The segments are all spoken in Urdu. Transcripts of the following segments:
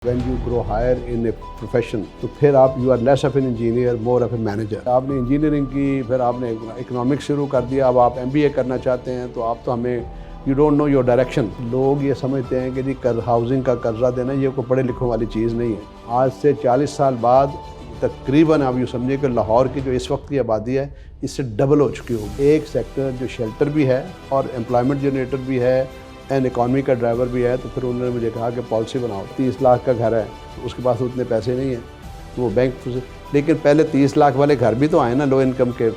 When you grow higher in a profession تو پھر آپ you are less of an engineer, more of a manager. آپ نے انجینئرنگ کی، پھر آپ نے اکنامکس شروع کر دیا، اب آپ MBA کرنا چاہتے ہیں تو آپ تو ہمیں you don't know your direction. لوگ یہ سمجھتے ہیں کہ جی ہاؤسنگ کا قرضہ دینا یہ کوئی پڑھے لکھوں والی چیز نہیں ہے. آج سے 40 سال بعد تقریباً آپ یوں سمجھے کہ لاہور کی جو اس وقت کی آبادی ہے اس سے ڈبل ہو چکی ہوگی. ایک سیکٹر جو شیلٹر بھی ہے اور امپلائمنٹ جنریٹر بھی ہے اینڈ اکانومی کا ڈرائیور بھی ہے، تو پھر انہوں نے مجھے کہا کہ پالیسی بناؤ. 30 لاکھ کا گھر ہے، اس کے پاس اتنے پیسے نہیں ہیں تو وہ بینک سے، لیکن پہلے 30 لاکھ والے گھر بھی تو آئے نا لو انکم کے.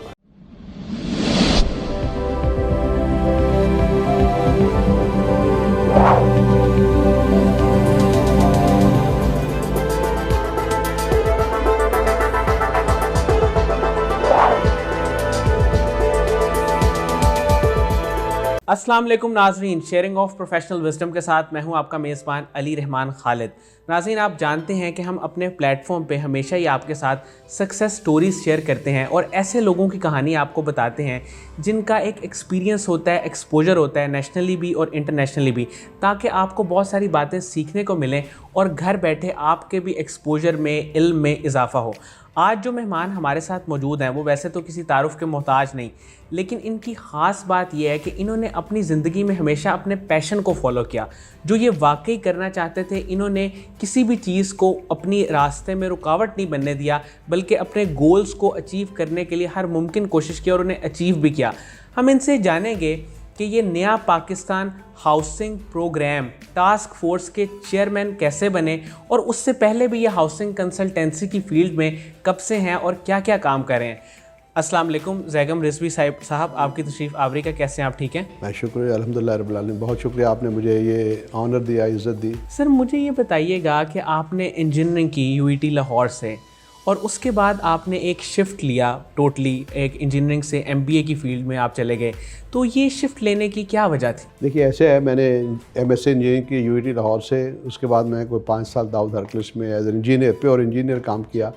السلام علیکم ناظرین، شیئرنگ آف پروفیشنل وزڈم کے ساتھ میں ہوں آپ کا میزبان علی رحمان خالد. ناظرین، آپ جانتے ہیں کہ ہم اپنے پلیٹ فارم پہ ہمیشہ ہی آپ کے ساتھ سکسیس سٹوریز شیئر کرتے ہیں اور ایسے لوگوں کی کہانی آپ کو بتاتے ہیں جن کا ایک ایکسپیرینس ہوتا ہے، ایکسپوجر ہوتا ہے نیشنلی بھی اور انٹرنیشنلی بھی، تاکہ آپ کو بہت ساری باتیں سیکھنے کو ملیں اور گھر بیٹھے آپ کے بھی ایکسپوجر میں، علم میں اضافہ ہو. آج جو مہمان ہمارے ساتھ موجود ہیں وہ ویسے تو کسی تعارف کے محتاج نہیں، لیکن ان کی خاص بات یہ ہے کہ انہوں نے اپنی زندگی میں ہمیشہ اپنے پیشن کو فالو کیا. جو یہ واقعی کرنا چاہتے تھے، انہوں نے کسی بھی چیز کو اپنی راستے میں رکاوٹ نہیں بننے دیا، بلکہ اپنے گولز کو اچیو کرنے کے لیے ہر ممکن کوشش کی اور انہیں اچیو بھی کیا. ہم ان سے جانیں گے کہ یہ نیا Pakistan housing program task force کے چیئرمین کیسے بنے، اور اس سے پہلے بھی یہ ہاؤسنگ کنسلٹنسی کی فیلڈ میں کب سے ہیں اور کیا کیا کام کر رہے ہیں. السلام علیکم زیگم رضوی صاحب، آپ کی تشریف آوری کا، کیسے ہیں آپ؟ ٹھیک ہیں؟ میں شکریہ، الحمدللہ رب العالمین. بہت شکریہ، آپ نے مجھے یہ آنر دیا، عزت دی. سر مجھے یہ بتائیے گا کہ آپ نے انجینئرنگ کی UET لاہور سے، اور اس کے بعد آپ نے ایک شفٹ لیا ٹوٹلی، ایک انجینئرنگ سے MBA کی فیلڈ میں آپ چلے گئے، تو یہ شفٹ لینے کی کیا وجہ تھی؟ دیکھیے ایسے ہے، میں نے MSc انجینئرنگ کی UET لاہور سے، اس کے بعد میں کوئی 5 سال داؤد ہرکلس میں ایز انجینئر، پیور انجینئر کام کیا.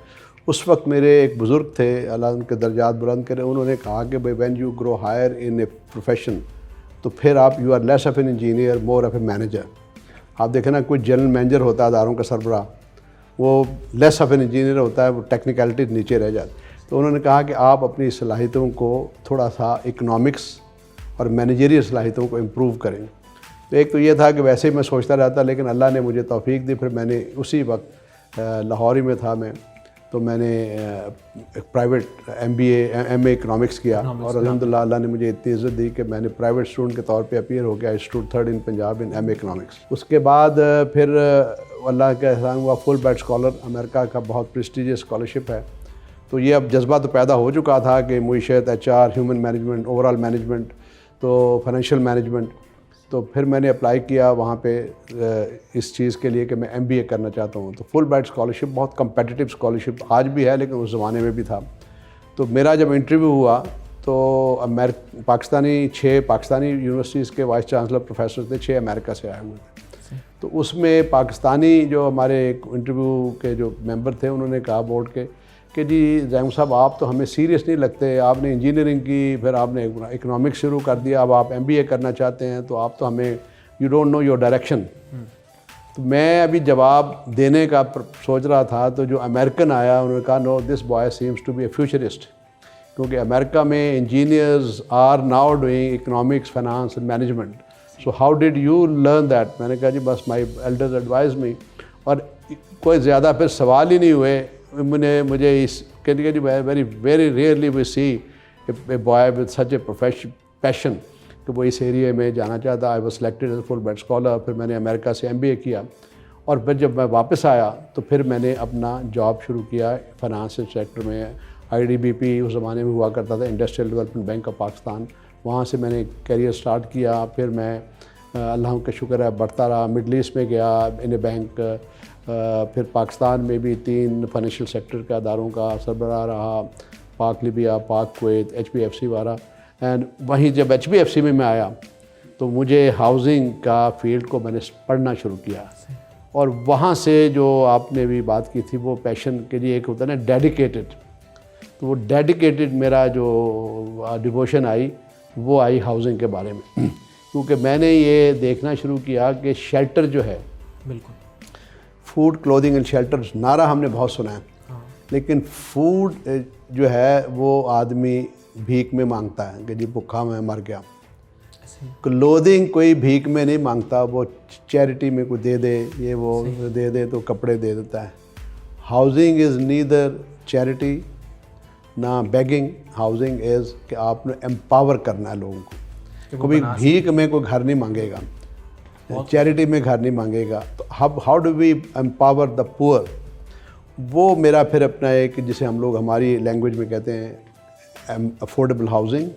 اس وقت میرے ایک بزرگ تھے، اللہ ان کے درجات بلند کرے، انہوں نے کہا کہ بھائی when you grow higher in a profession تو پھر آپ you are less of an engineer, more of a manager. آپ دیکھیں نا، کوئی جنرل مینیجر ہوتا ہے اداروں کا سربراہ، وہ لیس آف این انجینئر ہوتا ہے، وہ ٹیکنیکلٹی نیچے رہ جاتی. تو انہوں نے کہا کہ آپ اپنی صلاحیتوں کو تھوڑا سا اکنامکس اور مینیجریل صلاحیتوں کو امپروو کریں. تو ایک تو یہ تھا کہ ویسے ہی میں سوچتا رہتا، لیکن اللہ نے مجھے توفیق دی. پھر میں نے اسی وقت لاہور ہی میں تھا میں، تو میں نے ایک پرائیویٹ MA اکنامکس کیا، اور الحمدللہ اللہ نے مجھے اتنی عزت دی کہ میں نے پرائیویٹ اسٹوڈنٹ کے طور پہ اپیئر ہو گیا. اسٹوڈ 3rd ان پنجاب ان MA اکنامکس. اس کے بعد پھر اللہ کا احسان ہوا، فل برائٹ اسکالر، امریکہ کا بہت پریسٹیجیس اسکالرشپ ہے. تو یہ اب جذبہ تو پیدا ہو چکا تھا کہ معیشت، HR، human management, over all management, تو فائنینشیل مینجمنٹ. تو پھر میں نے اپلائی کیا وہاں پہ اس چیز کے لیے کہ میں MBA کرنا چاہتا ہوں. تو فل برائٹ اسکالرشپ بہت کمپیٹیٹیو اسکالرشپ آج بھی ہے، لیکن اس زمانے میں بھی تھا. تو میرا جب انٹرویو ہوا تو پاکستانی 6 پاکستانی یونیورسٹیز کے وائس چانسلر پروفیسر تھے، 6 امریکہ سے آئے ہوئے تھے. تو اس میں پاکستانی جو ہمارے انٹرویو کے جو ممبر تھے، انہوں نے کہا بورڈ کے کہ جی زیم صاحب آپ تو ہمیں سیریس نہیں لگتے، آپ نے انجینئرنگ کی، پھر آپ نے اکنامکس شروع کر دیا، اب آپ MBA کرنا چاہتے ہیں تو آپ تو ہمیں you don't know your direction. تو میں ابھی جواب دینے کا سوچ رہا تھا، تو جو امریکن آیا انہوں نے کہا no this boy seems to be a futurist, کیونکہ امریکہ میں engineers are now doing economics, finance and management. So how did you learn that? میں نے کہا جی بس مائی ایلڈرز ایڈوائز می. اور کوئی زیادہ پھر سوال ہی نہیں ہوئے. مجھے اس کہنے کہ جی very rarely we see a boy with such a passion کہ وہ اس ایریے میں جانا چاہتا. I was selected as Fulbright scholar. پھر میں نے امریکہ سے MBA کیا، اور پھر جب میں واپس آیا تو پھر میں نے اپنا جاب شروع کیا فائنانس سیکٹر میں. IDBP اس زمانے میں ہوا کرتا تھا، industrial development bank of Pakistan. وہاں سے میں نے کیریئر سٹارٹ کیا. پھر میں اللہ کا شکر ہے بڑھتا رہا، مڈل ایسٹ میں گیا ان اے بینک. پھر پاکستان میں بھی 3 فائنینشیل سیکٹر کے اداروں کا سربراہ رہا، پاک لیبیا، پاک کویت، HPFC والا. اینڈ وہیں جب HPFC میں آیا تو مجھے ہاؤسنگ کا فیلڈ کو میں نے پڑھنا شروع کیا، اور وہاں سے جو آپ نے بھی بات کی تھی وہ پیشن کے لیے ایک ہوتا ہے نا ڈیڈیکیٹڈ، تو وہ ڈیڈیکیٹڈ میرا جو ڈیووشن آئی وہ آئی ہاؤسنگ کے بارے میں. کیونکہ میں نے یہ دیکھنا شروع کیا کہ شیلٹر جو ہے، بالکل فوڈ کلودنگ اینڈ شیلٹر نعرہ ہم نے بہت سنا ہے، لیکن فوڈ جو ہے وہ آدمی بھیک میں مانگتا ہے کہ جی بھوکا میں مر گیا. کلودنگ کوئی بھیک میں نہیں مانگتا، وہ چیریٹی میں کوئی دے دے، یہ وہ دے دے تو کپڑے دے دیتا ہے. ہاؤزنگ از نیدر چیریٹی نہ بیگنگ. ہاؤزنگ از کہ آپ نے امپاور کرنا ہے لوگوں کو. کبھی بھیک میں کوئی گھر نہیں مانگے گا، چیریٹی میں گھر نہیں مانگے گا. تو ہاؤ ڈو وی امپاور دا پور؟ وہ میرا پھر اپنا ایک جسے ہم لوگ ہماری لینگویج میں کہتے ہیں affordable housing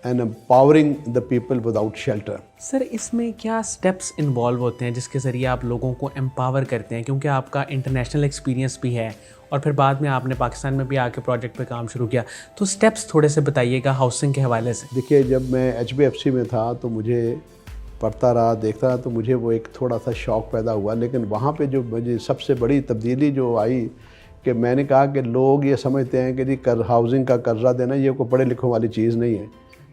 and empowering the people without shelter. Sir اس میں کیا سٹیپس انوالو ہوتے ہیں جس کے ذریعے آپ لوگوں کو امپاور کرتے ہیں؟ کیونکہ آپ کا انٹرنیشنل ایکسپیرینس بھی ہے اور پھر بعد میں آپ نے پاکستان میں بھی آ کے پروجیکٹ پہ کام شروع کیا، تو سٹیپس تھوڑے سے بتائیے گا ہاؤسنگ کے حوالے سے. دیکھیے جب میں HBFC میں تھا تو مجھے پڑھتا رہا دیکھتا رہا تو مجھے وہ ایک تھوڑا سا شوق پیدا ہوا. لیکن وہاں پہ جو مجھے سب سے بڑی تبدیلی جو آئی کہ میں نے کہا کہ لوگ یہ سمجھتے ہیں کہ جی ہاؤزنگ کا قرضہ دینا یہ کوئی پڑھے لکھوں والی چیز نہیں ہے.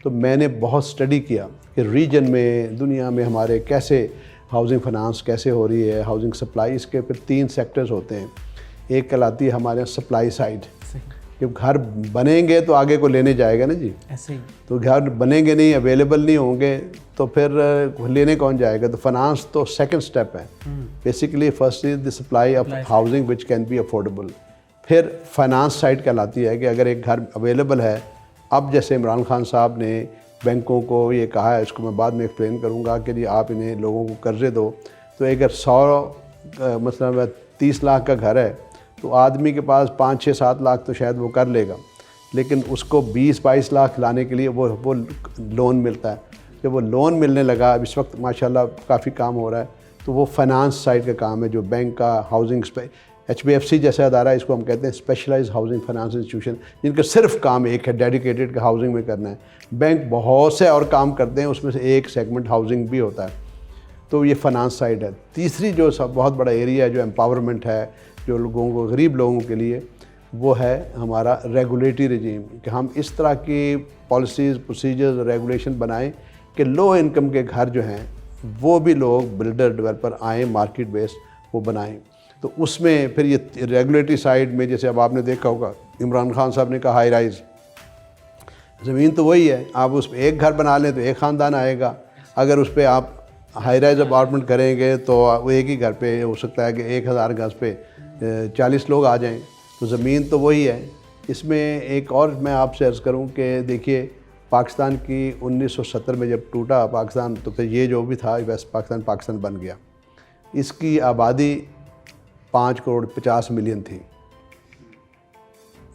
تو میں نے بہت سٹڈی کیا کہ ریجن میں دنیا میں ہمارے کیسے ہاؤزنگ فنانس کیسے ہو رہی ہے، ہاؤزنگ سپلائی. اس کے پھر 3 سیکٹرز ہوتے ہیں. ایک کہلاتی ہے ہمارے یہاں سپلائی سائڈ، کہ گھر بنیں گے تو آگے کو لینے جائے گا نا جی. ایسے ہی تو گھر بنیں گے نہیں، اویلیبل نہیں ہوں گے تو پھر لینے کون جائے گا. تو فنانس تو سیکنڈ سٹیپ ہے. Basically first is the supply of housing which can be affordable. پھر فائنانس سائڈ کہلاتی ہے کہ اگر ایک گھر اویلیبل ہے، اب جیسے عمران خان صاحب نے بینکوں کو یہ کہا ہے، اس کو میں بعد میں ایکسپلین کروں گا کہ جی آپ انہیں لوگوں کو قرضے دو. تو اگر 100 مثلا 30 لاکھ کا گھر ہے تو آدمی کے پاس 5-6-7 لاکھ تو شاید وہ کر لے گا، لیکن اس کو 20-22 لاکھ لانے کے لیے وہ لون ملتا ہے. جب وہ لون ملنے لگا، اب اس وقت ماشاءاللہ کافی کام ہو رہا ہے، تو وہ فائنانس سائڈ کا کام ہے جو بینک کا ہاؤزنگ HBFC جیسا ادارہ ہے، اس کو ہم کہتے ہیں اسپیشلائز ہاؤزنگ فائنانس انسٹیٹیوشن، جن کا صرف کام ایک ہے ڈیڈیکیٹڈ کہ ہاؤزنگ میں کرنا ہے. بینک بہت سے اور کام کرتے ہیں، اس میں سے ایک سیگمنٹ ہاؤزنگ بھی ہوتا ہے. تو یہ فائنانس سائڈ ہے. تیسری جو بہت بڑا ایریا ہے جو امپاورمنٹ ہے جو لوگوں کو غریب لوگوں کے لیے، وہ ہے ہمارا ریگولیٹری رجیم، کہ ہم اس طرح کی پالیسیز پروسیجرز ریگولیشن بنائیں کہ لو انکم کے گھر جو ہیں وہ بھی لوگ بلڈر ڈیولپر آئیں مارکیٹ بیسڈ وہ بنائیں. تو اس میں پھر یہ ریگولیٹری سائڈ میں جیسے اب آپ نے دیکھا ہوگا عمران خان صاحب نے کہا ہائی رائز، زمین تو وہی ہے، آپ اس پہ ایک گھر بنا لیں تو ایک خاندان آئے گا. اگر اس پہ آپ ہائی رائز اپارٹمنٹ کریں گے تو وہ ایک ہی گھر پہ ہو سکتا ہے کہ 1000 گز پہ 40 لوگ آ جائیں. تو زمین تو وہی ہے. اس میں ایک اور میں آپ سے عرض کروں کہ دیکھیے پاکستان کی 1970 میں جب ٹوٹا پاکستان تو پھر یہ جو بھی تھا ویسٹ پاکستان بن گیا. اس کی آبادی 5 کروڑ 50 ملین تھی،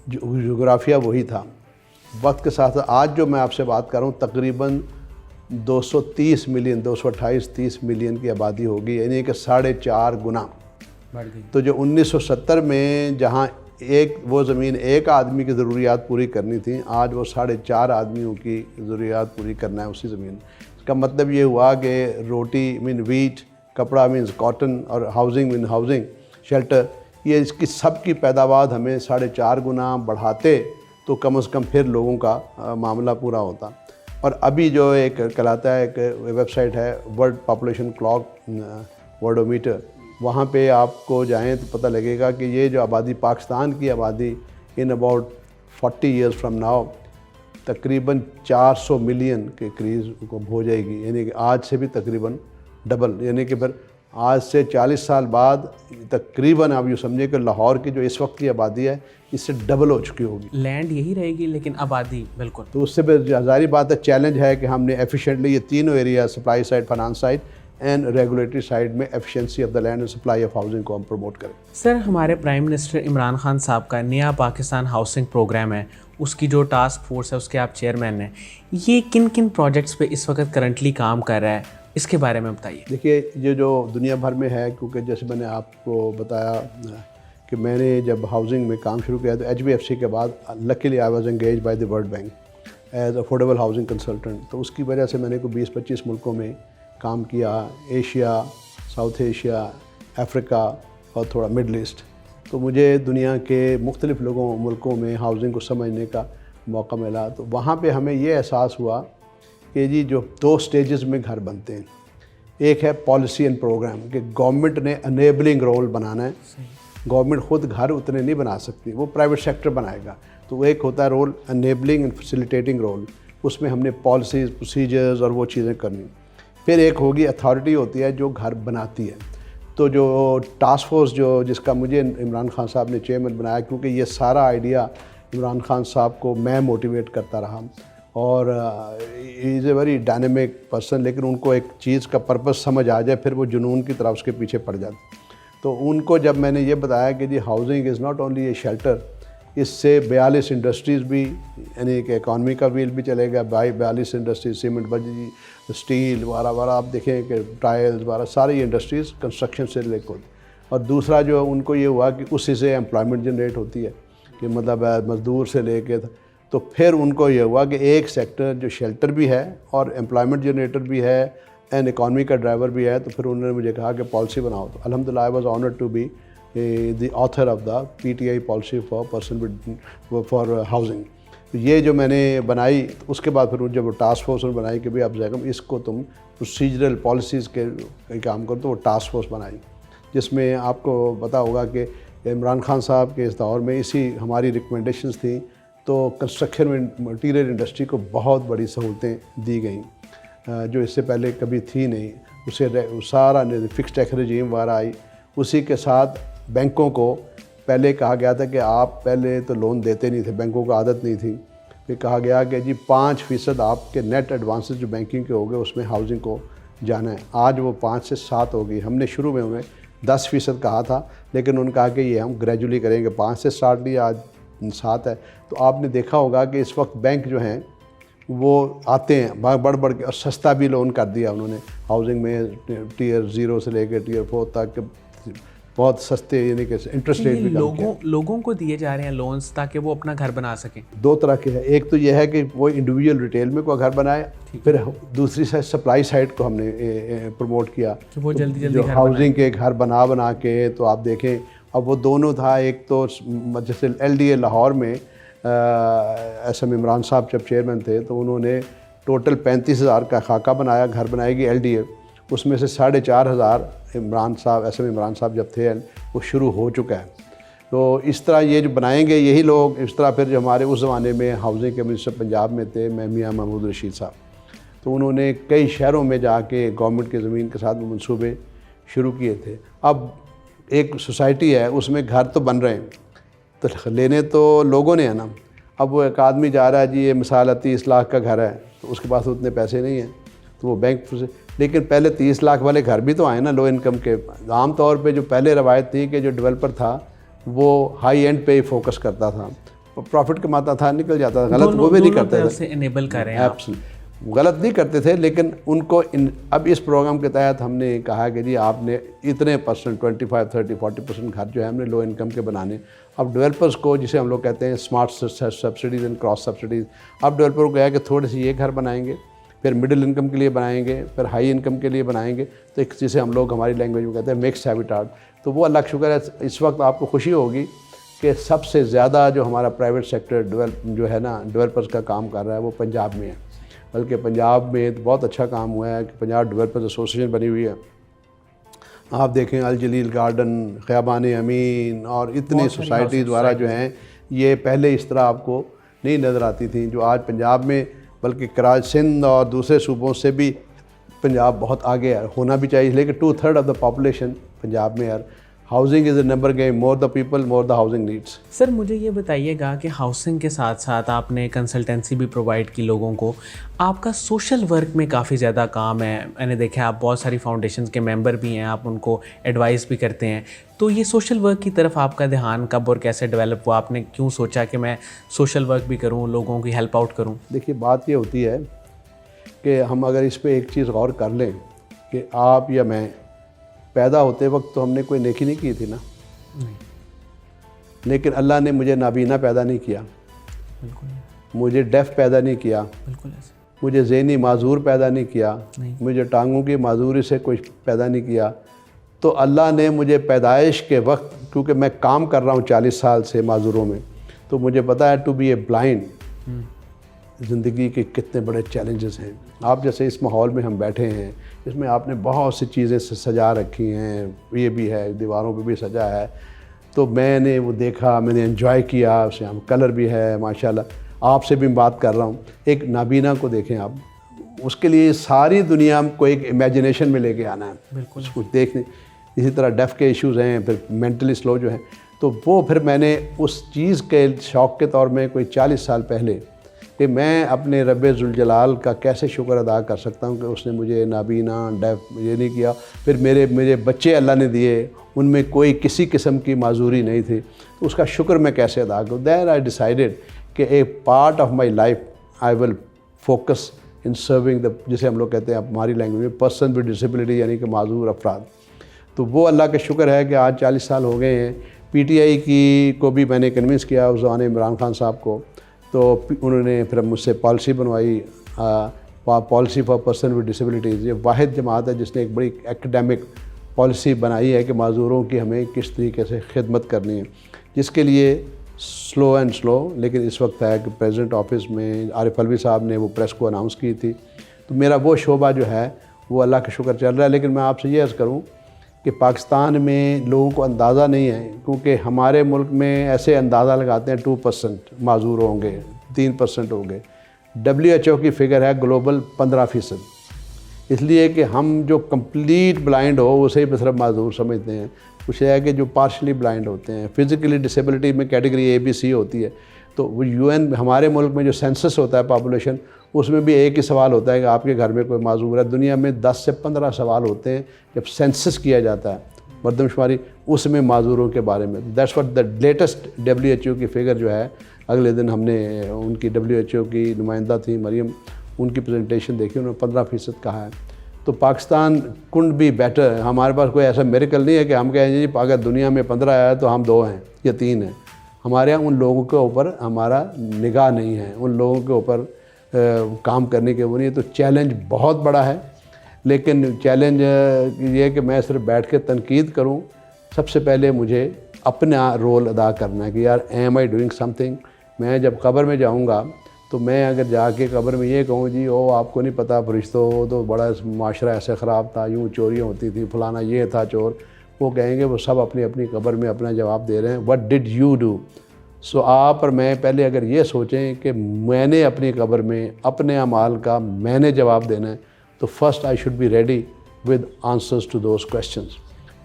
جغرافیہ وہی تھا. وقت کے ساتھ آج جو میں آپ سے بات کر رہا ہوں تقریباً 230 ملین 228-30 ملین کی آبادی ہوگی، یعنی کہ 4.5 گنا بڑھ گئی. تو جو 1970 میں جہاں وہ زمین ایک آدمی کی ضروریات پوری کرنی تھی، آج وہ 4.5 آدمیوں کی ضروریات پوری کرنا ہے اسی زمین. اس کا مطلب یہ ہوا کہ روٹی مین ویٹ، کپڑا مینز کاٹن، اور ہاؤزنگ مین ہاؤزنگ شیلٹر، یہ اس کی سب کی پیداوار ہمیں 4.5 گنا بڑھاتے تو کم از کم پھر لوگوں کا معاملہ پورا ہوتا. اور ابھی جو ایک کہلاتا ہے ایک ویب سائٹ ہے ورلڈ پاپولیشن کلاک ورڈومیٹر، وہاں پہ آپ کو جائیں تو پتہ لگے گا کہ یہ جو آبادی پاکستان کی آبادی in about 40 years from now تقریباً 400 ملین کے قریب کو ہو جائے گی، یعنی کہ آج سے بھی تقریباً ڈبل. یعنی کہ پھر آج سے 40 سال بعد تقریباً آپ یوں سمجھیں کہ لاہور کی جو اس وقت کی آبادی ہے اس سے ڈبل ہو چکی ہوگی. لینڈ یہی رہے گی لیکن آبادی بالکل. تو اس سے پھر ظاہری بات ہے چیلنج ہے کہ ہم نے ایفیشینٹلی یہ تینوں area supply side, finance side and regulatory side میں efficiency of the land and supply of housing کو ہم پروموٹ کریں. سر ہمارے پرائم منسٹر عمران خان صاحب کا نیا پاکستان ہاؤسنگ پروگرام ہے، اس کی جو ٹاسک فورس ہے اس کے آپ چیئرمین ہیں، یہ کن کن پروجیکٹس پہ اس وقت کرنٹلی کام کر رہا ہے، اس کے بارے میں بتائیے. دیکھیے یہ جو دنیا بھر میں ہے، کیونکہ جیسے میں نے آپ کو بتایا کہ میں نے جب ہاؤزنگ میں کام شروع کیا تو HBFC کے بعد luckily I was engaged by the World Bank as affordable housing consultant. تو اس کی وجہ سے میں نے کوئی 20-25 ملکوں میں کام کیا، ایشیا، ساؤتھ ایشیا، افریقہ اور تھوڑا مڈل ایسٹ. تو مجھے دنیا کے مختلف ملکوں میں ہاؤزنگ کو سمجھنے کا موقع ملا. تو وہاں پہ ہمیں یہ احساس ہوا کہ جی جو 2 سٹیجز میں گھر بنتے ہیں، ایک ہے پالیسی اینڈ پروگرام کہ گورنمنٹ نے انیبلنگ رول بنانا ہے. گورنمنٹ خود گھر اتنے نہیں بنا سکتی, وہ پرائیویٹ سیکٹر بنائے گا. تو ایک ہوتا ہے role enabling and facilitating role, اس میں ہم نے پالیسیز پروسیجرز اور وہ چیزیں کرنی. پھر ایک ہوگی اتھارٹی ہوتی ہے جو گھر بناتی ہے. تو جو ٹاسک فورس جس کا مجھے عمران خان صاحب نے چیئرمین بنایا, کیونکہ یہ سارا آئیڈیا عمران خان صاحب کو میں موٹیویٹ کرتا رہا, اور از اے ویری ڈائنامک پرسن, لیکن ان کو ایک چیز کا پرپس سمجھ آ جائے پھر وہ جنون کی طرح اس کے پیچھے پڑ جاتے. تو ان کو جب میں نے یہ بتایا کہ جی housing is not only a shelter, اس سے 42 انڈسٹریز بھی, یعنی کہ اکانومی کا ویل بھی چلے گا. 42 انڈسٹریز, سیمنٹ, بجری, اسٹیل وغیرہ آپ دیکھیں کہ ٹائلز وغیرہ ساری انڈسٹریز کنسٹرکشن سے ریلیٹ ہوتی. اور دوسرا جو ان کو یہ ہوا کہ اسی سے امپلائمنٹ جنریٹ ہوتی ہے, کہ مطلب مزدور سے لے کے. تو پھر ان کو یہ ہوا کہ ایک سیکٹر جو شیلٹر بھی ہے اور امپلائمنٹ جنریٹر بھی ہے اینڈ اکانومی کا ڈرائیور بھی ہے. تو پھر انہوں نے مجھے کہا کہ پالیسی بناؤ. تو الحمدللہ I was honoured to be the author of the PTI policy for housing. یہ جو میں نے بنائی, اس کے بعد پھر جب وہ ٹاسک فورس نے بنائی کہ بھئی اب زیگم اس کو تم پروسیجرل پالیسیز کے کام کرو, تو وہ ٹاسک فورس بنائی, جس میں آپ کو پتہ ہوگا کہ عمران خان صاحب کے اس دور میں اسی ہماری ریکمنڈیشنز تھیں. تو کنسٹرکشن میں مٹیریل انڈسٹری کو بہت بڑی سہولتیں دی گئیں جو اس سے پہلے کبھی تھی نہیں. اسے سارا فکس ٹیکس رجیم وغیرہ آئی. اسی کے ساتھ بینکوں کو پہلے کہا گیا تھا کہ آپ پہلے تو لون دیتے نہیں تھے, بینکوں کو عادت نہیں تھی. پھر کہا گیا کہ جی 5% آپ کے نیٹ ایڈوانسز جو بینکنگ کے ہو گئے اس میں ہاؤسنگ کو جانا ہے. آج وہ 5 سے 7 ہو گئی. ہم نے شروع میں انہیں 10% کہا تھا, لیکن انہوں نے کہا کہ یہ ہم گریجولی کریں گے. 5 سے 7 لی, آج 7 ہے. تو آپ نے دیکھا ہوگا کہ اس وقت بینک جو ہیں وہ آتے ہیں بڑھ کے, اور سستا بھی لون کر دیا انہوں نے ہاؤسنگ میں. ٹیئر 0 سے لے کے ٹیئر 4 تک بہت سستے, یعنی کہ انٹرسٹ ریٹ بھی کم کیا. لوگوں کو دیے جا رہے ہیں لونز تاکہ وہ اپنا گھر بنا سکیں. 2 طرح کے ہیں. ایک تو یہ ہے کہ وہ انڈیویجول ریٹیل میں کوئی گھر بنائے. پھر دوسری سائڈ سپلائی سائڈ کو ہم نے پروموٹ کیا کہ وہ جلدی جو ہاؤسنگ کے گھر بنا کے. تو آپ دیکھیں اب وہ دونوں تھا. ایک تو جیسے LDA لاہور میں SM عمران صاحب جب چیئرمین تھے تو انہوں نے ٹوٹل 35,000 کا خاکہ بنایا, گھر بنائے گی LDA. اس میں سے 4,500 عمران صاحب SM عمران صاحب جب تھے وہ شروع ہو چکا ہے. تو اس طرح یہ جو بنائیں گے یہی لوگ. اس طرح پھر جو ہمارے اس زمانے میں ہاؤسنگ کے منسٹر پنجاب میں تھے میاں محمود رشید صاحب, تو انہوں نے کئی شہروں میں جا کے گورنمنٹ کے زمین کے ساتھ وہ منصوبے شروع کیے تھے. اب ایک سوسائٹی ہے, اس میں گھر تو بن رہے ہیں, تو لینے تو لوگوں نے ہے نا. اب وہ ایک آدمی جا رہا ہے جی یہ مثال 30 لاکھ کا گھر ہے, تو اس کے پاس اتنے پیسے نہیں ہیں, تو وہ بینک سے. لیکن پہلے 30 لاکھ والے گھر بھی تو آئے نا لو انکم کے. عام طور پہ جو پہلے روایت تھی کہ جو ڈیولپر تھا وہ ہائی اینڈ پہ ہی فوکس کرتا تھا, پروفٹ کماتا تھا, نکل جاتا تھا. غلط وہ بھی نہیں کرتے تھے, انیبل کریں غلط نہیں کرتے تھے. لیکن ان کو اب اس پروگرام کے تحت ہم نے کہا کہ جی آپ نے اتنے % 25, 30, 40% گھر جو ہے ہم نے لو انکم کے بنانے. اب ڈیولپرز کو جسے ہم لوگ کہتے ہیں smart subsidies and cross subsidies, اب ڈیولپر کو کہا کہ تھوڑے سے یہ گھر بنائیں گے, پھر مڈل انکم کے لیے بنائیں گے, پھر ہائی انکم کے لیے بنائیں گے. تو ایک جسے ہم لوگ ہماری لینگویج میں کہتے ہیں مکس ہیبیٹاٹ. تو وہ اللہ کا شکر ہے اس وقت آپ کو خوشی ہوگی کہ سب سے زیادہ جو ہمارا پرائیویٹ سیکٹر جو ہے نا ڈیولپرز کا کام کر رہا ہے وہ پنجاب میں ہے. بلکہ پنجاب میں بہت اچھا کام ہوا ہے کہ پنجاب ڈیولپرز ایسوسیشن بنی ہوئی ہے. آپ دیکھیں الجلیل گارڈن, خیابان امین اور اتنی سوسائٹیز دوارا جو ہیں, یہ پہلے اس طرح آپ کو نہیں نظر آتی تھیں جو آج پنجاب میں, بلکہ کراچی سندھ اور دوسرے صوبوں سے بھی پنجاب بہت آگے ہے, ہونا بھی چاہیے. لیکن 2/3 آف دا پاپولیشن پنجاب میں ہے. Housing is a number game, more the people more the housing needs. Sir مجھے یہ بتائیے گا کہ ہاؤسنگ کے ساتھ ساتھ آپ نے کنسلٹنسی بھی پرووائڈ کی لوگوں کو, آپ کا سوشل ورک میں کافی زیادہ کام ہے. میں نے دیکھا آپ بہت ساری فاؤنڈیشنز کے ممبر بھی ہیں, آپ ان کو ایڈوائز بھی کرتے ہیں. تو یہ سوشل ورک کی طرف آپ کا دھیان کب اور کیسے ڈیولپ ہوا؟ آپ نے کیوں سوچا کہ میں سوشل ورک بھی کروں, لوگوں کی ہیلپ آؤٹ کروں؟ دیکھیے بات یہ ہوتی ہے کہ ہم اگر اس پہ ایک چیز غور کر لیں کہ آپ یا میں پیدا ہوتے وقت تو ہم نے کوئی نیکی نہیں کی تھی نا, لیکن اللہ نے مجھے نابینا پیدا نہیں کیا, مجھے ڈیف پیدا نہیں کیا, مجھے ذہنی معذور پیدا نہیں کیا, مجھے ٹانگوں کی معذوری سے کوئی پیدا نہیں کیا. تو اللہ نے مجھے پیدائش کے وقت, کیونکہ میں کام کر رہا ہوں 40 سال سے معذوروں میں, تو مجھے پتا ہے ٹو بی اے بلائنڈ زندگی کے کتنے بڑے چیلنجز ہیں. آپ جیسے اس ماحول میں ہم بیٹھے ہیں، اس میں آپ نے بہت سی چیزیں سجا رکھی ہیں، یہ بھی ہے، دیواروں پہ بھی سجا ہے، تو میں نے وہ دیکھا، میں نے انجوائے کیا اس سے. ہم کلر بھی ہے ماشاءاللہ. آپ سے بھی بات کر رہا ہوں، ایک نابینا کو دیکھیں آپ، اس کے لیے ساری دنیا کو ایک امیجنیشن میں لے کے آنا ہے. بالکل. اس کو دیکھنے. اسی طرح ڈیف کے ایشوز ہیں، پھر مینٹلی سلو جو ہیں، تو وہ پھر میں نے اس چیز کے شوق کے طور میں کوئی 40 سال پہلے کہ میں اپنے رب ذوالجلال کا کیسے شکر ادا کر سکتا ہوں کہ اس نے مجھے نابینا ڈیف یہ نہیں کیا. پھر میرے بچے اللہ نے دیے، ان میں کوئی کسی قسم کی معذوری نہیں تھی، تو اس کا شکر میں کیسے ادا کروں. دیر آئی ڈیسائیڈیڈ کہ a part of my life I will focus in serving the, جسے ہم لوگ کہتے ہیں ہماری لینگویج میں پرسن ود ڈسیبلٹی، یعنی کہ معذور افراد. تو وہ اللہ کا شکر ہے کہ آج 40 سال ہو گئے ہیں. پی ٹی آئی کی کو بھی میں نے کنونس کیا اس زمانے عمران خان صاحب کو، تو انہوں نے پھر مجھ سے پالیسی بنوائی، policy for person with disabilities. یہ واحد جماعت ہے جس نے ایک بڑی ایکڈیمک پالیسی بنائی ہے کہ معذوروں کی ہمیں کس طریقے سے خدمت کرنی ہے، جس کے لیے سلو لیکن اس وقت ہے کہ پریزیڈنٹ آفس میں عارف الوی صاحب نے وہ پریس کو اناؤنس کی تھی. تو میرا وہ شعبہ جو ہے وہ اللہ کا شکر چل رہا ہے. لیکن میں آپ سے یہ عرض کروں کہ پاکستان میں لوگوں کو اندازہ نہیں ہے، کیونکہ ہمارے ملک میں ایسے اندازہ لگاتے ہیں 2% معذور ہوں گے، 3% ہوں گے. WHO کی فگر ہے گلوبل 15%. اس لیے کہ ہم جو کمپلیٹ بلائنڈ ہو اسے بھی صرف معذور سمجھتے ہیں. کچھ ہے کہ جو پارشلی بلائنڈ ہوتے ہیں، فزیکلی ڈسیبلٹی میں کیٹیگری ABC ہوتی ہے. تو وہ UN ہمارے ملک میں جو سینسس ہوتا ہے پاپولیشن، اس میں بھی ایک ہی سوال ہوتا ہے کہ آپ کے گھر میں کوئی معذور ہے. دنیا میں 10 سے 15 سوال ہوتے ہیں جب سینسس کیا جاتا ہے، مردم شماری، اس میں معذوروں کے بارے میں. That's what the latest WHO کی فگر جو ہے. اگلے دن ہم نے ان کی WHO کی نمائندہ تھی مریم، ان کی پریزنٹیشن دیکھی، انہوں نے 15% کہا ہے. تو پاکستان کنڈ بھی بیٹر. ہمارے پاس کوئی ایسا میریکل نہیں ہے کہ ہم کہیں جی اگر دنیا میں 15 آیا تو ہم 2 ہیں یا 3 ہیں. ہمارے یہاں ان لوگوں کے اوپر ہمارا نگاہ نہیں ہے، ان لوگوں کے اوپر کام کرنے کے وہ نہیں ہے. تو چیلنج بہت بڑا ہے، لیکن چیلنج یہ ہے کہ میں صرف بیٹھ کے تنقید کروں. سب سے پہلے مجھے اپنا رول ادا کرنا ہے کہ یار am I doing something. میں جب قبر میں جاؤں گا تو میں اگر جا کے قبر میں یہ کہوں جی آپ کو نہیں پتہ فرشتوں، وہ تو بڑا معاشرہ ایسے خراب تھا، یوں چوریاں ہوتی تھیں، فلانا یہ تھا چور، وہ کہیں گے وہ سب اپنی اپنی قبر میں اپنا جواب دے رہے ہیں. What did you do? So آپ اور میں پہلے اگر یہ سوچیں کہ میں نے اپنی قبر میں اپنے اعمال کا میں نے جواب دینا ہے، تو first I should be ready with answers to those questions.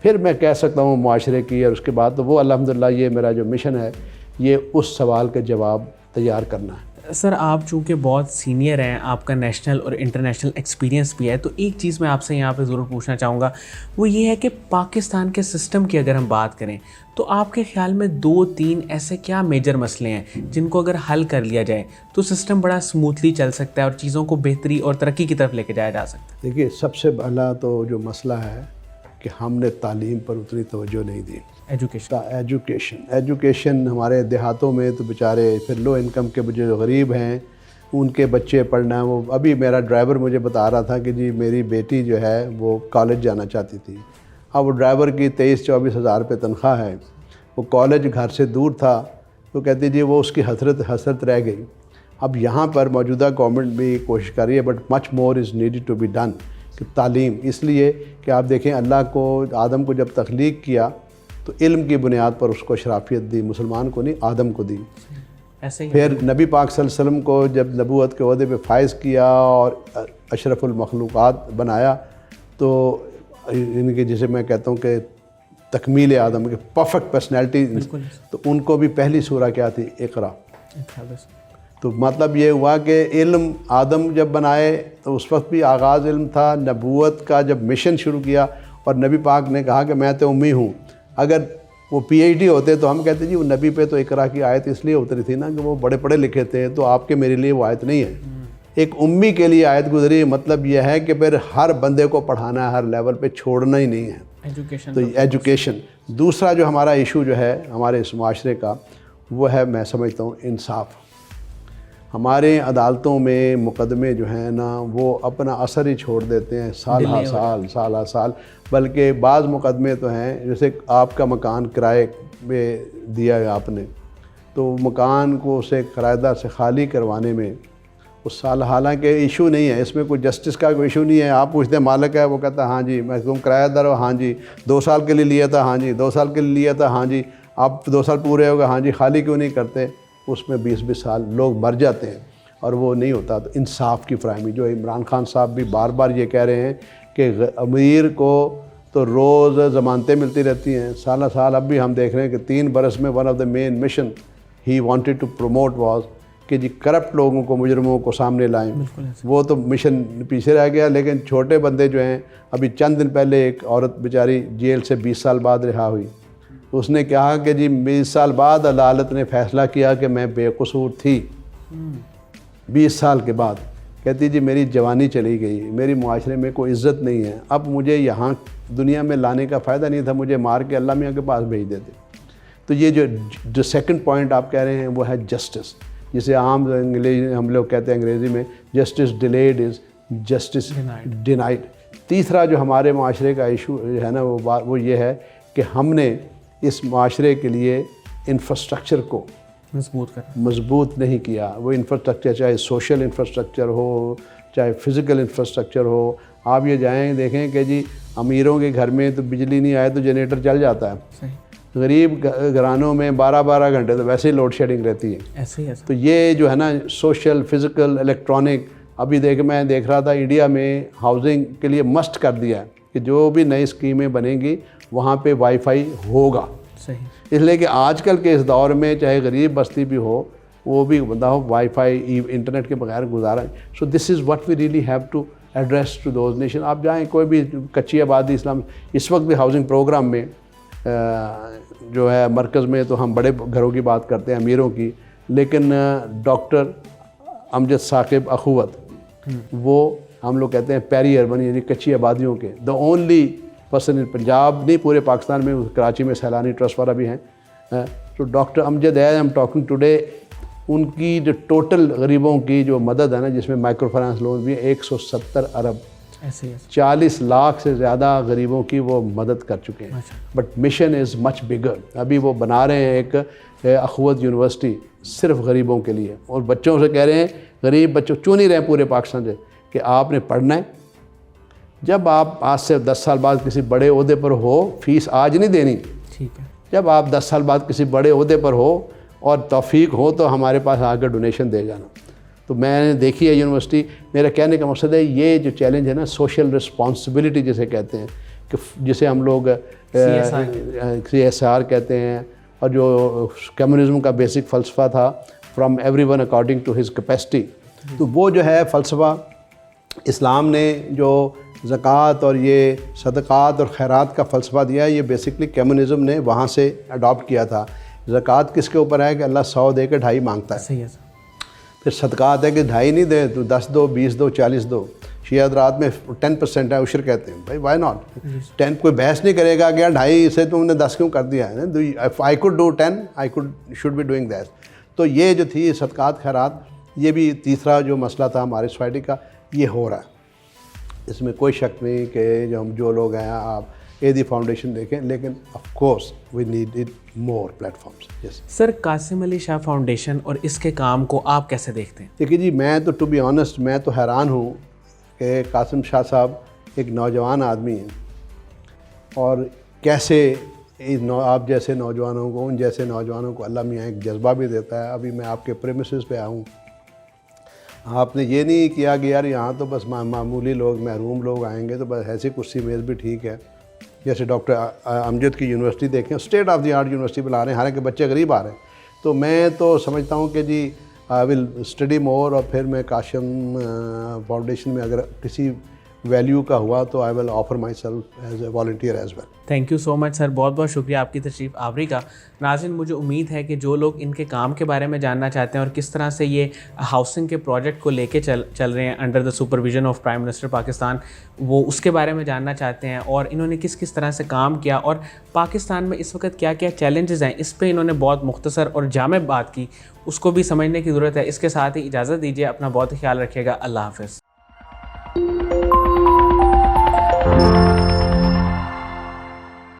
پھر میں کہہ سکتا ہوں معاشرے کی، اور اس کے بعد تو وہ الحمدللہ یہ میرا جو مشن ہے یہ اس سوال کا جواب تیار کرنا ہے. سر آپ چونکہ بہت سینئر ہیں، آپ کا نیشنل اور انٹرنیشنل ایکسپیرینس بھی ہے، تو ایک چیز میں آپ سے یہاں پہ ضرور پوچھنا چاہوں گا، وہ یہ ہے کہ پاکستان کے سسٹم کی اگر ہم بات کریں تو آپ کے خیال میں 2-3 ایسے کیا میجر مسئلے ہیں جن کو اگر حل کر لیا جائے تو سسٹم بڑا اسموتھلی چل سکتا ہے اور چیزوں کو بہتری اور ترقی کی طرف لے کے جایا جا سکتا ہے؟ دیکھیے، سب سے پہلا تو جو مسئلہ ہے کہ ہم نے تعلیم پر اتنی توجہ نہیں دی. ایجوکیشن ہمارے دیہاتوں میں تو بیچارے پھر لو انکم کے جو غریب ہیں ان کے بچے پڑھنا. وہ ابھی میرا ڈرائیور مجھے بتا رہا تھا کہ جی میری بیٹی جو ہے وہ کالج جانا چاہتی تھی. اب وہ ڈرائیور کی 23-24 ہزار روپے تنخواہ ہے، وہ کالج گھر سے دور تھا، تو کہتی جی وہ اس کی حسرت رہ گئی. اب یہاں پر موجودہ گورنمنٹ بھی کوشش کر رہی ہے، but much more is needed to be done. کہ تعلیم، اس لیے کہ آپ دیکھیں اللہ کو، آدم کو جب تخلیق کیا تو علم کی بنیاد پر اس کو شرافیت دی، مسلمان کو نہیں، آدم کو دی. ایسے ہی پھر نبی پاک صلی اللہ علیہ وسلم کو جب نبوت کے عہدے پہ فائز کیا اور اشرف المخلوقات بنایا، تو ان کے جسے میں کہتا ہوں کہ تکمیل آدم کے پرفیکٹ پرسنالٹی، تو ان کو بھی پہلی سورہ کیا تھی؟ اقرا. تو مطلب یہ ہوا کہ علم آدم جب بنائے تو اس وقت بھی آغاز علم تھا. نبوت کا جب مشن شروع کیا اور نبی پاک نے کہا کہ میں تو امی ہوں، اگر وہ PhD ہوتے تو ہم کہتے جی وہ نبی پہ تو اقرا کی آیت اس لیے اتری تھی نا کہ وہ بڑے پڑھے لکھے تھے، تو آپ کے میرے لیے وہ آیت نہیں ہے. ایک امی کے لیے آیت گزری. مطلب یہ ہے کہ پھر ہر بندے کو پڑھانا ہے، ہر لیول پہ چھوڑنا ہی نہیں ہے. تو ایجوکیشن. دوسرا جو ہمارا ایشو جو ہے ہمارے اس معاشرے کا، وہ ہے میں سمجھتا ہوں انصاف. ہمارے عدالتوں میں مقدمے جو ہیں نا وہ اپنا اثر ہی چھوڑ دیتے ہیں، سال ہا سال. بلکہ بعض مقدمے تو ہیں، جیسے آپ کا مکان کرائے میں دیا ہے آپ نے، تو مکان کو اسے کرایہ دار سے خالی کروانے میں اس سال حالانکہ ایشو نہیں ہے اس میں، کوئی جسٹس کا کوئی ایشو نہیں ہے. آپ پوچھتے ہیں مالک ہے، وہ کہتا ہے ہاں جی. میں تم کرایہ دار ہو، ہاں جی. 2 سال کے لیے لیا تھا، ہاں جی. 2 سال کے لیے لیا تھا، ہاں جی. آپ 2 سال پورے ہو گئے، ہاں جی. خالی کیوں نہیں کرتے؟ اس میں 20 سال لوگ مر جاتے ہیں اور وہ نہیں ہوتا. تو انصاف کی فراہمی، جو عمران خان صاحب بھی بار بار یہ کہہ رہے ہیں کہ امیر کو تو روز ضمانتیں ملتی رہتی ہیں سالہ سال. اب بھی ہم دیکھ رہے ہیں کہ 3 برس میں one of the main mission he wanted to promote was کہ جی کرپٹ لوگوں کو، مجرموں کو سامنے لائیں. وہ تو مشن پیچھے رہ گیا. لیکن چھوٹے بندے جو ہیں، ابھی چند دن پہلے ایک عورت بیچاری جیل سے 20 سال بعد رہا ہوئی. اس نے کہا کہ جی 20 سال بعد عدالت نے فیصلہ کیا کہ میں بے قصور تھی. 20 سال کے بعد کہتی جی میری جوانی چلی گئی، میری معاشرے میں کوئی عزت نہیں ہے، اب مجھے یہاں دنیا میں لانے کا فائدہ نہیں تھا، مجھے مار کے اللہ میاں کے پاس بھیج دیتے. تو یہ جو سیکنڈ پوائنٹ آپ کہہ رہے ہیں وہ ہے جسٹس، جسے عام ہم لوگ کہتے ہیں انگریزی میں justice delayed is justice denied. تیسرا جو ہمارے معاشرے کا ایشو ہے نا، وہ یہ ہے کہ ہم نے اس معاشرے کے لیے انفراسٹرکچر کو مضبوط نہیں کیا. وہ انفراسٹرکچر چاہے سوشل انفراسٹرکچر ہو، چاہے فزیکل انفراسٹرکچر ہو. آپ یہ جائیں دیکھیں کہ جی امیروں کے گھر میں تو بجلی نہیں آئے تو جنریٹر چل جاتا ہے. غریب گھرانوں میں 12 گھنٹے تو ویسے ہی لوڈ شیڈنگ رہتی ہے. تو یہ جو ہے نا سوشل، فزیکل، الیکٹرانک، ابھی میں دیکھ رہا تھا انڈیا میں ہاؤسنگ کے لیے مسٹ کر دیا ہے کہ جو بھی نئی اسکیمیں بنیں گی وہاں پہ وائی فائی ہوگا. اس لیے کہ آج کل کے اس دور میں چاہے غریب بستی بھی ہو، وہ بھی بندہ ہو، وائی فائی انٹرنیٹ کے بغیر گزارا. So this is what we really have to address to those nation. آپ جائیں کوئی بھی کچی آبادی اسلام، اس وقت بھی ہاؤسنگ پروگرام میں جو ہے مرکز میں تو ہم بڑے گھروں کی بات کرتے ہیں، امیروں کی، لیکن ڈاکٹر امجد ثاقب اخوت وہ ہم لوگ کہتے ہیں پیری اربن یعنی کچی آبادیوں کے the only person in Punjab نہیں پورے پاکستان میں، کراچی میں سیلانی ٹرسٹ والا بھی ہیں. تو ڈاکٹر امجد ہے، ہم ٹاکنگ ٹوڈے، ان کی جو ٹوٹل غریبوں کی جو مدد ہے نا، جس میں مائکرو فائنانس لون بھی 170 ارب 40 لاکھ سے زیادہ غریبوں کی وہ مدد کر چکے ہیں. بٹ مشن از مچ بگر. ابھی وہ بنا رہے ہیں ایک اخوت یونیورسٹی صرف غریبوں کے لیے، اور بچوں سے کہہ رہے ہیں، غریب بچوں چون نہیں رہے پورے پاکستان سے، کہ آپ نے پڑھنا ہے. جب آپ آج سے 10 سال بعد کسی بڑے عہدے پر ہو، فیس آج نہیں دینی. ٹھیک ہے. جب آپ 10 سال بعد کسی بڑے عہدے پر ہو اور توفیق ہو تو ہمارے پاس آ کر ڈونیشن دے جانا. تو میں نے دیکھی ہے یونیورسٹی. میرا کہنے کا مقصد ہے یہ جو چیلنج ہے نا، سوشل رسپانسبلٹی جسے کہتے ہیں، کہ جسے ہم لوگ CSR کہتے ہیں، اور جو کمیونزم کا بیسک فلسفہ تھا from every one according to his capacity. تو وہ جو ہے فلسفہ اسلام نے جو زکوٰۃ اور یہ صدقات اور خیرات کا فلسفہ دیا ہے، یہ بیسکلی کمیونزم نے وہاں سے اڈاپٹ کیا تھا. زکوٰۃ کس کے اوپر ہے کہ اللہ 100 دے کے 2.5 مانگتا ہے. پھر صدقات ہے کہ 2.5 نہیں دے تو 10 دو، 20 دو، 40 دو. شیعہ حضرات میں 10% ہے، عشر کہتے ہیں. بھائی وائی ناٹ 10؟ کوئی بحث نہیں کرے گا کہ یار 2.5 سے تم نے 10 کیوں کر دیا ہے. I could do 10، I should be doing that. تو یہ جو تھی صدقات خیرات، یہ بھی تیسرا جو مسئلہ تھا ہماری سوسائٹی کا، یہ ہو رہا ہے. اس میں کوئی شک نہیں کہ جو لوگ ہیں، آپ ایدی فاؤنڈیشن دیکھیں، لیکن of course we need it more platforms. Yes sir, Qasim Ali Shah foundation اور اس کے کام کو آپ کیسے دیکھتے ہیں؟ دیکھیے جی، میں تو ٹو بی آنیسٹ میں تو حیران ہوں کہ قاسم شاہ صاحب ایک نوجوان آدمی ہیں، اور کیسے آپ جیسے نوجوانوں کو، ان جیسے نوجوانوں کو اللہ میاں ایک جذبہ بھی دیتا ہے. ابھی میں آپ کے پریمیسز پہ آؤں، آپ نے یہ نہیں کیا کہ یار یہاں تو بس معمولی لوگ، محروم لوگ آئیں گے تو بس ایسی کرسی میز بھی ٹھیک ہے. جیسے ڈاکٹر امجد کی یونیورسٹی دیکھیں، state of the art university بنا رہے ہیں، حالانکہ بچے غریب آ رہے ہیں. تو میں تو سمجھتا ہوں کہ جی آئی ول اسٹڈی مور، اور پھر میں قاسم فاؤنڈیشن میں اگر کسی ویلیو کا ہوا تو I will offer myself as a volunteer as well. Thank you so much sir, بہت بہت شکریہ آپ کی تشریف آوری کا. ناظرین، مجھے امید ہے کہ جو لوگ ان کے کام کے بارے میں جاننا چاہتے ہیں اور کس طرح سے یہ ہاؤسنگ کے پروجیکٹ کو لے کے چل رہے ہیں under the supervision of prime minister Pakistan, وہ اس کے بارے میں جاننا چاہتے ہیں، اور انہوں نے کس طرح سے کام کیا اور پاکستان میں اس وقت کیا کیا چیلنجز ہیں، اس پہ انہوں نے بہت مختصر اور جامع بات کی، اس کو بھی سمجھنے کی ضرورت ہے. اس کے ساتھ ہی اجازت دیجیے، اپنا بہت خیال رکھیے گا. اللہ حافظ.